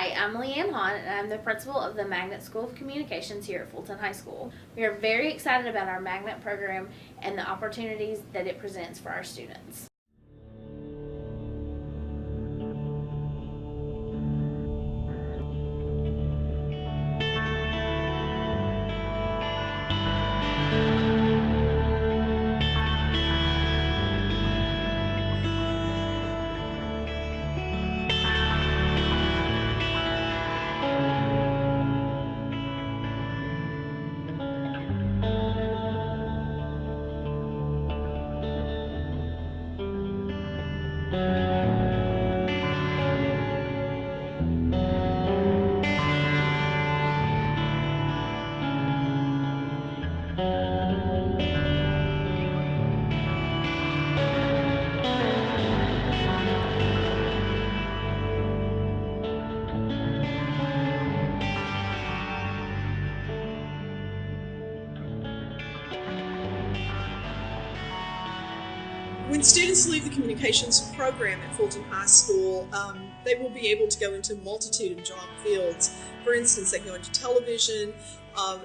Hi, I'm Leanne Hahn, and I'm the principal of the Magnet School of Communications here at Fulton High School. We are very excited about our Magnet program and the opportunities that it presents for our students. When students leave the communications program at Fulton High School, they will be able to go into a multitude of job fields. For instance, they can go into television,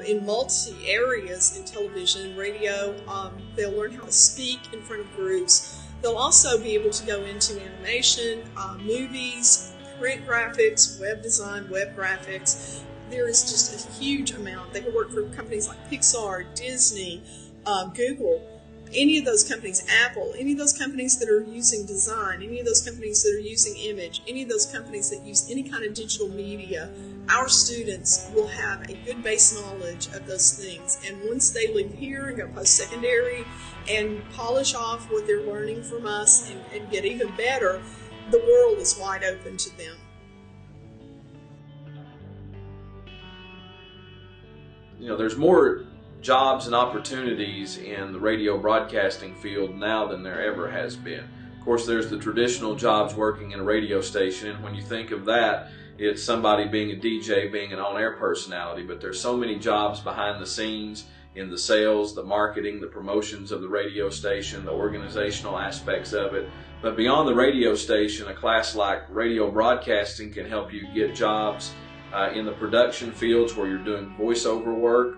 in multi areas in television, radio. They'll learn how to speak in front of groups. They'll also be able to go into animation, movies, print graphics, web design, web graphics. There is just a huge amount. They can work for companies like Pixar, Disney, Google. Any of those companies, Apple, any of those companies that are using design, any of those companies that are using image, any of those companies that use any kind of digital media, our students will have a good base knowledge of those things. And once they leave here and go post-secondary and polish off what they're learning from us and get even better, the world is wide open to them. There's more jobs and opportunities in the radio broadcasting field now than there ever has been. Of course, there's the traditional jobs working in a radio station, and when you think of that, it's somebody being a DJ, being an on-air personality, but there's so many jobs behind the scenes in the sales, the marketing, the promotions of the radio station, the organizational aspects of it. But beyond the radio station, a class like radio broadcasting can help you get jobs in the production fields where you're doing voiceover work,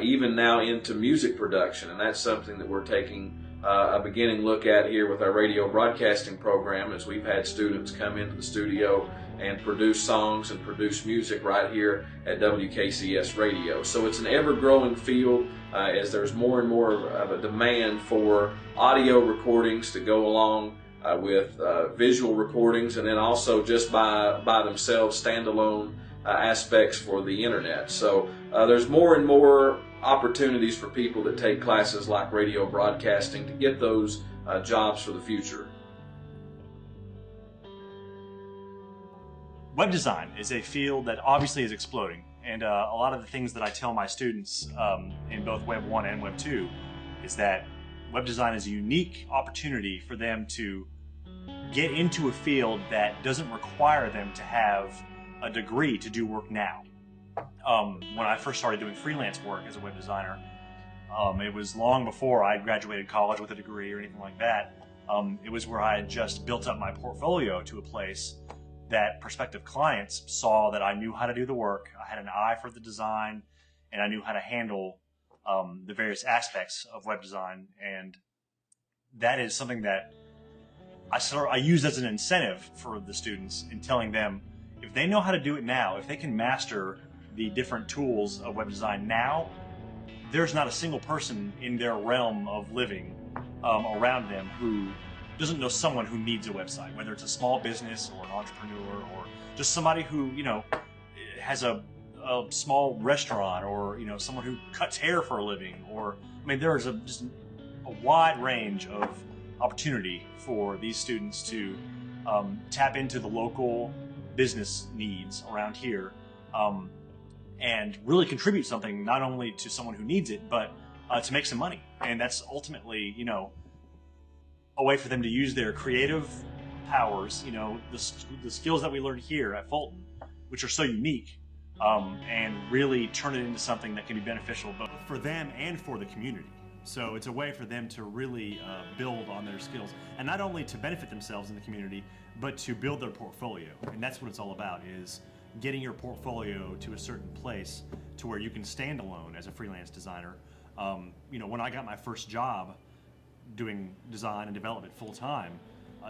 even now into music production, and that's something that we're taking a beginning look at here with our radio broadcasting program, as we've had students come into the studio and produce songs and produce music right here at WKCS Radio. So it's an ever-growing field as there's more and more of a demand for audio recordings to go along with visual recordings, and then also just by themselves standalone aspects for the internet. So there's more and more opportunities for people that take classes like radio broadcasting to get those jobs for the future. Web design is a field that obviously is exploding, and a lot of the things that I tell my students in both Web 1 and Web 2 is that web design is a unique opportunity for them to get into a field that doesn't require them to have a degree to do work now. When I first started doing freelance work as a web designer, it was long before I graduated college with a degree or anything like that. It was where I had just built up my portfolio to a place that prospective clients saw that I knew how to do the work, I had an eye for the design, and I knew how to handle the various aspects of web design. And that is something that I use as an incentive for the students in telling them, if they know how to do it now, if they can master the different tools of web design now, there's not a single person in their realm of living around them who doesn't know someone who needs a website, whether it's a small business or an entrepreneur or just somebody who, has a small restaurant, or, someone who cuts hair for a living, or, there's just a wide range of opportunity for these students to tap into the local business needs around here and really contribute something, not only to someone who needs it, but to make some money. And that's ultimately, a way for them to use their creative powers, the skills that we learn here at Fulton, which are so unique, and really turn it into something that can be beneficial both for them and for the community. So it's a way for them to really build on their skills, and not only to benefit themselves in the community, but to build their portfolio. And that's what it's all about, is getting your portfolio to a certain place to where you can stand alone as a freelance designer. When I got my first job doing design and development full time,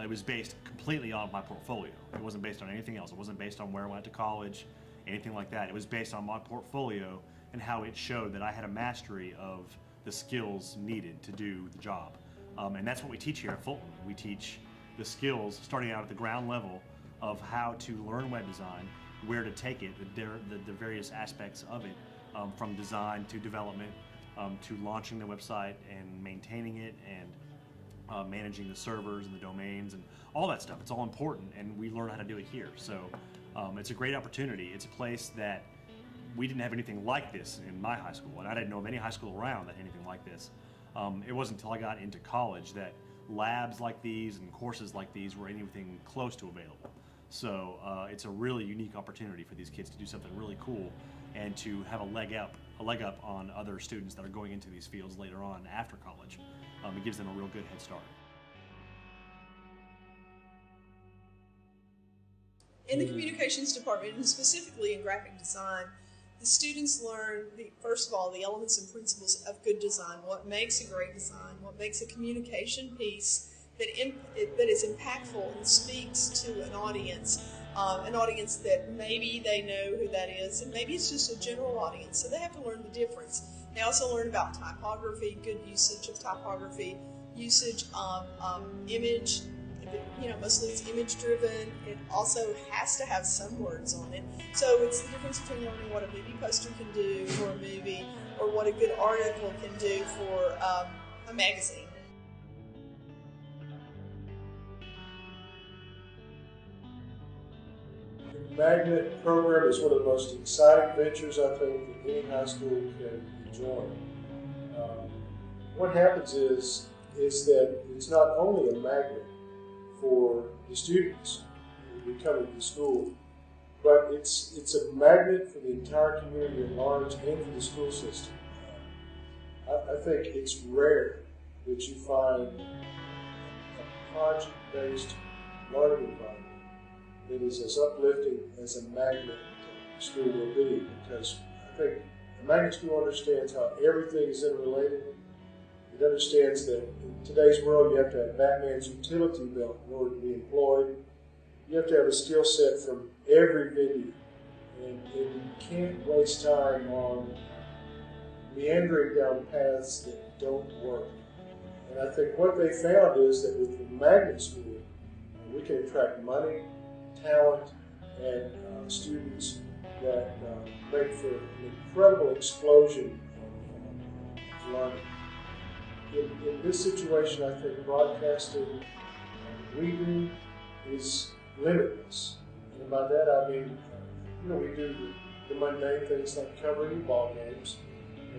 it was based completely on my portfolio. It wasn't based on anything else. It wasn't based on where I went to college, anything like that. It was based on my portfolio and how it showed that I had a mastery of the skills needed to do the job. And that's what we teach here at Fulton. We teach the skills starting out at the ground level of how to learn web design, where to take it, the various aspects of it, from design to development, to launching the website and maintaining it and managing the servers and the domains and all that stuff. It's all important, and we learn how to do it here. So it's a great opportunity. It's a place that we didn't have anything like this in my high school, and I didn't know of any high school around that had anything like this. It wasn't until I got into college that labs like these and courses like these were anything close to available. So it's a really unique opportunity for these kids to do something really cool and to have a leg up on other students that are going into these fields later on after college. It gives them a real good head start. In the communications department, and specifically in graphic design, the students learn, first of all, the elements and principles of good design, what makes a great design, what makes a communication piece that is impactful and speaks to an audience that maybe they know who that is, and maybe it's just a general audience, so they have to learn the difference. They also learn about typography, good usage of typography, usage of image. Mostly it's image-driven. It also has to have some words on it. So it's the difference between learning what a movie poster can do for a movie or what a good article can do for a magazine. The Magnet program is one of the most exciting ventures I think that any high school can enjoy. What happens is that it's not only a magnet for the students who come to the school, but it's a magnet for the entire community at large and for the school system. I think it's rare that you find a project-based learning environment that is as uplifting as a magnet school will be, because I think a magnet school understands how everything is interrelated. It understands that in today's world you have to have Batman's utility belt in order to be employed. You have to have a skill set from every venue, and you can't waste time on meandering down paths that don't work. And I think what they found is that with the magnet school, we can attract money, talent, and students that make for an incredible explosion of learning. In this situation, I think broadcasting reading is limitless. And by that I mean, we do the mundane things like covering ball games,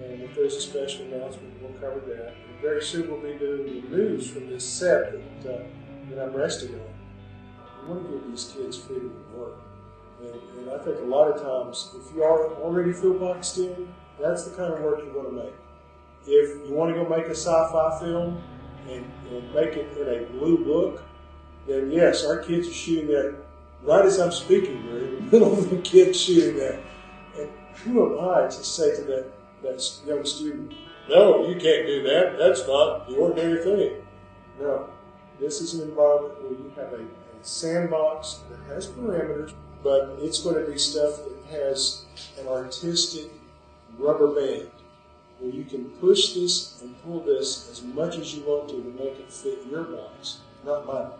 and if there's a special announcement, we'll cover that. And very soon we'll be doing the news from this set that I'm resting on. We want to give these kids freedom to work. And I think a lot of times, if you already feel boxed in, that's the kind of work you want to make. If you want to go make a sci-fi film and make it in a blue book, then yes, our kids are shooting that right as I'm speaking. We're in the middle of the kids shooting that. And who am I to say to that young student, no, you can't do that. That's not the ordinary thing. No, this is an environment where you have a sandbox that has parameters, but it's going to be stuff that has an artistic rubber band, where you can push this and pull this as much as you want to make it fit your box, not mine.